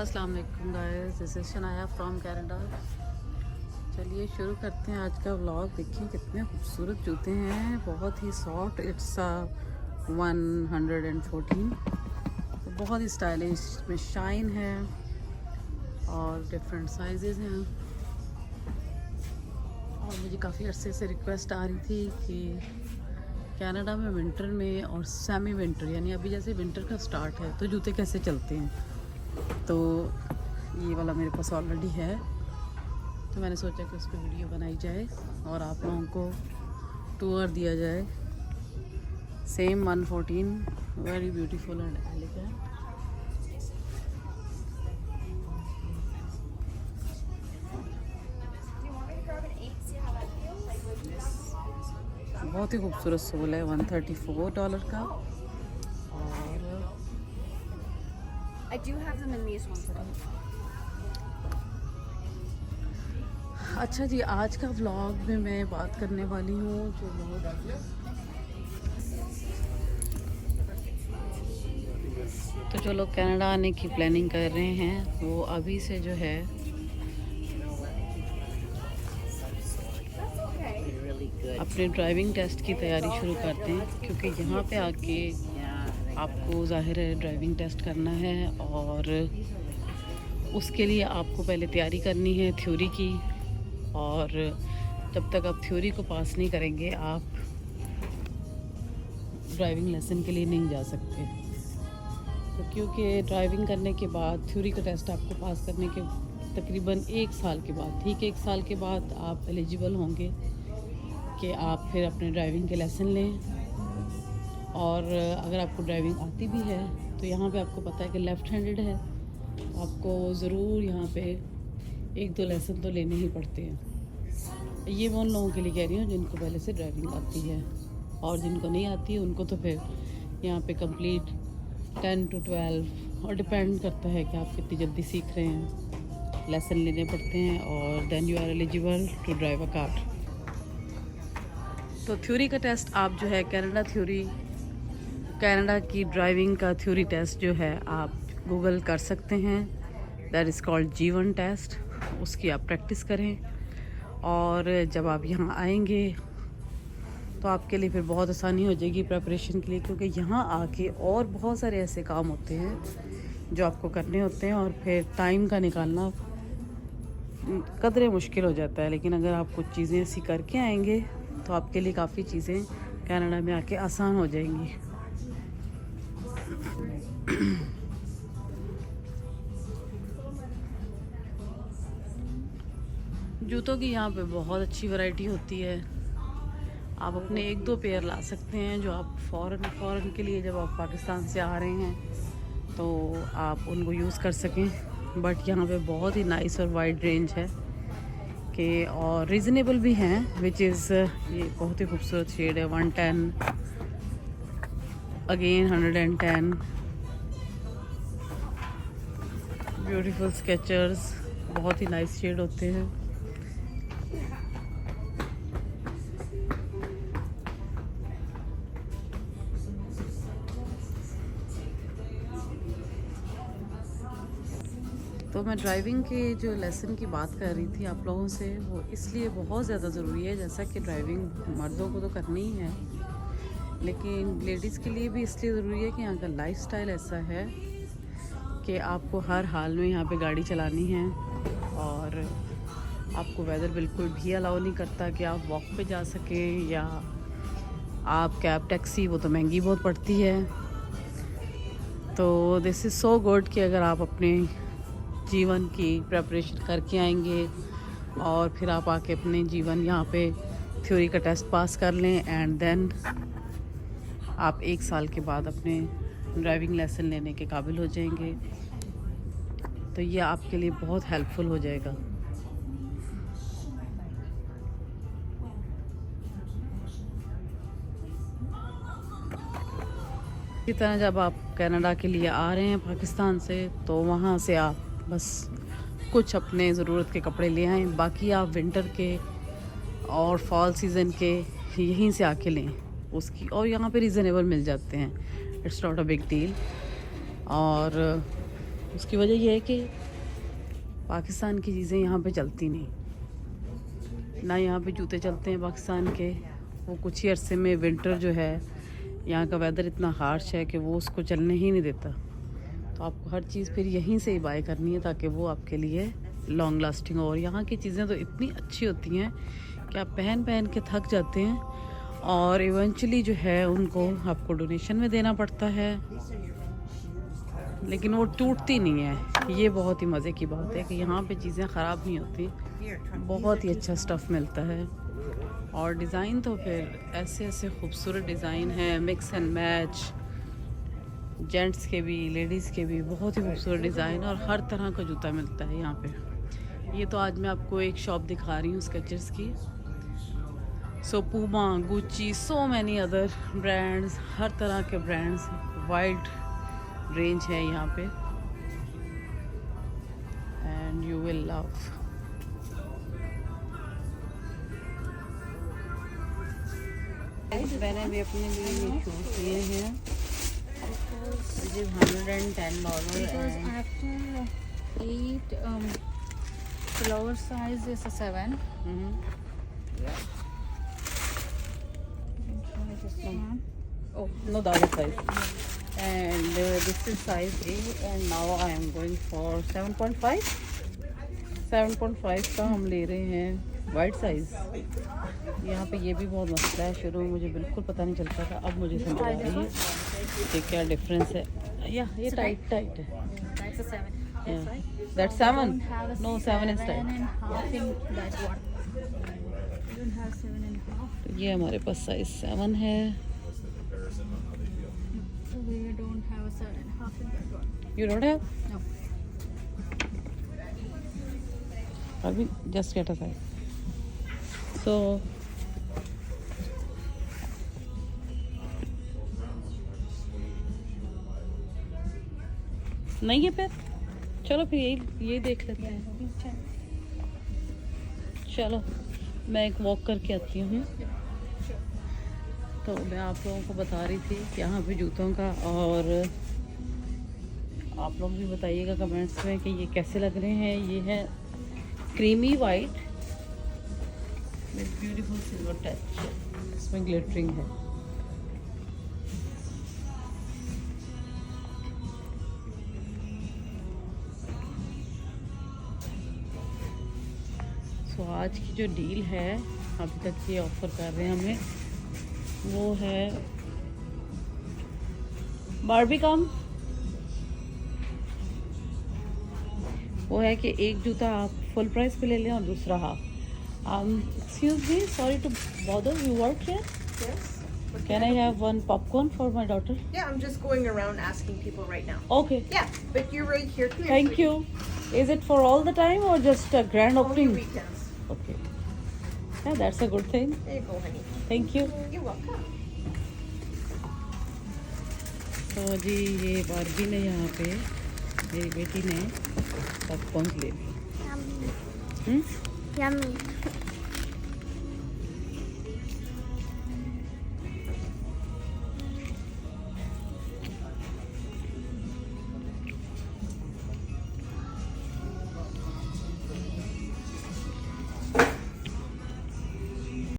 अस्सलाम वालेकुम guys, this is Shanaya from Canada. चलिए शुरू करते हैं आज का व्लॉग। देखिए कितने खूबसूरत जूते हैं, बहुत ही सॉफ्ट। इट्स 114, तो बहुत ही स्टाइलिश में शाइन है और डिफरेंट साइजेस हैं। और मुझे काफ़ी अरसे से रिक्वेस्ट आ रही थी कि कनाडा में विंटर में और सेमी विंटर, यानी अभी जैसे विंटर का स्टार्ट है तो जूते कैसे चलते हैं। तो ये वाला मेरे पास ऑलरेडी है, तो मैंने सोचा कि उस पर वीडियो बनाई जाए और आप लोगों को टूर दिया जाए। Same 114, very beautiful and elegant. बहुत ही खूबसूरत सोल है, $134 का। और I do have them in these ones. अच्छा जी, आज का व्लॉग में मैं बात करने वाली हूँ जो लोग कनाडा आने की प्लानिंग कर रहे हैं वो अभी से जो है अपने ड्राइविंग टेस्ट की तैयारी शुरू करते हैं, क्योंकि यहाँ पे आके आपको ज़ाहिर है ड्राइविंग टेस्ट करना है और उसके लिए आपको पहले तैयारी करनी है थ्योरी की। और जब तक आप थ्योरी को पास नहीं करेंगे आप ड्राइविंग लेसन के लिए नहीं जा सकते। तो क्योंकि ड्राइविंग करने के बाद थ्योरी का टेस्ट आपको पास करने के तकरीबन 1 साल के बाद, ठीक 1 साल के बाद आप एलिजिबल होंगे कि आप फिर अपने ड्राइविंग के लेसन लें। और अगर आपको ड्राइविंग आती भी है तो यहाँ पे आपको पता है कि लेफ़्ट हैंडेड है, तो आपको ज़रूर यहाँ पे 1-2 लेसन तो लेने ही पड़ते हैं। ये मैं उन लोगों के लिए कह रही हूँ जिनको पहले से ड्राइविंग आती है, और जिनको नहीं आती है उनको तो फिर यहाँ पे कंप्लीट 10 to 12, और डिपेंड करता है कि आप कितनी जल्दी सीख रहे हैं, लेसन लेने पड़ते हैं और then you are eligible to drive a car. तो थ्योरी का टेस्ट आप जो है कनाडा की ड्राइविंग का थ्योरी टेस्ट जो है आप गूगल कर सकते हैं। That is called G1 test. उसकी आप प्रैक्टिस करें और जब आप यहाँ आएंगे तो आपके लिए फिर बहुत आसानी हो जाएगी प्रिपरेशन के लिए, क्योंकि यहाँ आके और बहुत सारे ऐसे काम होते हैं जो आपको करने होते हैं और फिर टाइम का निकालना कदरे मुश्किल हो जाता है। लेकिन अगर आप कुछ चीज़ें ऐसी करके आएंगे तो आपके लिए काफ़ी चीज़ें कनाडा में आके आसान हो जाएंगी। जूतों की यहाँ पे बहुत अच्छी वैरायटी होती है। आप अपने 1-2 पेयर ला सकते हैं जो आप फ़ौरन के लिए, जब आप पाकिस्तान से आ रहे हैं तो आप उनको यूज़ कर सकें। बट यहाँ पे बहुत ही नाइस और वाइड रेंज है कि और रीज़नेबल भी हैं, विच इज़ ये बहुत ही खूबसूरत शेड है 110, अगेन 110, ब्यूटीफुल स्केचर्स, बहुत ही नाइस शेड होते हैं। तो मैं ड्राइविंग के जो लेसन की बात कर रही थी आप लोगों से, वो इसलिए बहुत ज़्यादा ज़रूरी है। जैसा कि ड्राइविंग मर्दों को तो करनी ही है, लेकिन लेडीज़ के लिए भी इसलिए ज़रूरी है कि यहाँ का लाइफस्टाइल ऐसा है कि आपको हर हाल में यहाँ पे गाड़ी चलानी है और आपको वेदर बिल्कुल भी अलाउ नहीं करता कि आप वॉक पे जा सकें या आप कैब टैक्सी, वो तो महंगी बहुत पड़ती है। तो दिस इज़ सो गुड कि अगर आप अपने जीवन की प्रिपरेशन करके आएंगे और फिर आप आके अपने जीवन यहाँ पे थ्योरी का टेस्ट पास कर लें एंड देन आप 1 साल के बाद अपने ड्राइविंग लेसन लेने के काबिल हो जाएंगे। तो ये आपके लिए बहुत हेल्पफुल हो जाएगा। इसी तरह जब आप कनाडा के लिए आ रहे हैं पाकिस्तान से, तो वहाँ से आप बस कुछ अपने ज़रूरत के कपड़े ले आएँ, बाकी आप विंटर के और फॉल सीज़न के यहीं से आके लें उसकी। और यहाँ पे रीज़नेबल मिल जाते हैं, it's not a big deal. और उसकी वजह यह है कि पाकिस्तान की चीज़ें यहाँ पे चलती नहीं, ना यहाँ पे जूते चलते हैं पाकिस्तान के। वो कुछ ही अरसे में विंटर जो है, यहाँ का वेदर इतना हार्श है कि वो उसको चलने ही नहीं देता। तो आपको हर चीज़ फिर यहीं से ही बाय करनी है ताकि वो आपके लिए लॉन्ग लास्टिंग हो। और यहाँ की चीज़ें तो इतनी अच्छी होती हैं कि आप पहन पहन के थक जाते हैं और इवेंचुअली जो है उनको आपको डोनेशन में देना पड़ता है, लेकिन वो टूटती नहीं है। ये बहुत ही मज़े की बात है कि यहाँ पे चीज़ें ख़राब नहीं होती, बहुत ही अच्छा स्टफ़ मिलता है। और डिज़ाइन तो फिर ऐसे ऐसे खूबसूरत डिज़ाइन है, मिक्स एंड मैच, जेंट्स के भी लेडीज़ के भी बहुत ही खूबसूरत डिज़ाइन, और हर तरह का जूता मिलता है यहाँ पे। ये तो आज मैं आपको एक शॉप दिखा रही हूँ स्केचर्स की। So Puma, Gucci, so many other brands, हर तरह के ब्रांड्स, वाइड रेंज है यहाँ पे, एंड यू विल लव। मैंने भी अपने लिए ये शूज़ लिए हैं, which is $110 Because and after 8, flower size is a 7. Yeah. You can try this one. oh no, the other size, and this is size A, and now I am going for 7.5 का हम ले रहे हैं wide size. यहाँ पे ये भी बहुत मसला है, शुरू में मुझे बिल्कुल पता नहीं चलता था, अब मुझे समझ आ रही है कि क्या डिफरेंस है। या ये टाइट है। That's a 7. That's right. That's 7. No, 7 is tight. 7.5 in that one. You don't have 7.5. तो ये हमारे पास साइज 7 है। So we don't have a 7.5 in that one. You don't have? No. अभी just get a size. So नहीं है फिर, चलो फिर यही देख लेते हैं। चलो मैं एक वॉक करके आती हूँ। तो मैं आप लोगों को बता रही थी कि यहाँ पे जूतों का, और आप लोग भी बताइएगा कमेंट्स में कि ये कैसे लग रहे हैं। ये है creamy white with beautiful silver touch, इसमें ग्लिटरिंग है। तो आज की जो डील है, अभी तक ये ऑफर कर रहे हैं हमें, वो है बारबीकम। वो है कि एक जूता आप फुल प्राइस पे ले लें और दूसरा half. Excuse me, sorry to bother, you work here? Yes. Can I have one popcorn for my daughter? Yeah, I'm just going around asking people right now. Okay, Yeah, but you're right here. Come here, thank sweetie. you. Is it for all the time or just a grand Only opening? weekends. Okay. Yeah, that's a good thing. There you go, honey. Thank you. You're welcome. तो जी ये Barbie ने यहाँ पे मेरी बेटी ने popcorn ले लिए। Yummy. हम्म? Yummy.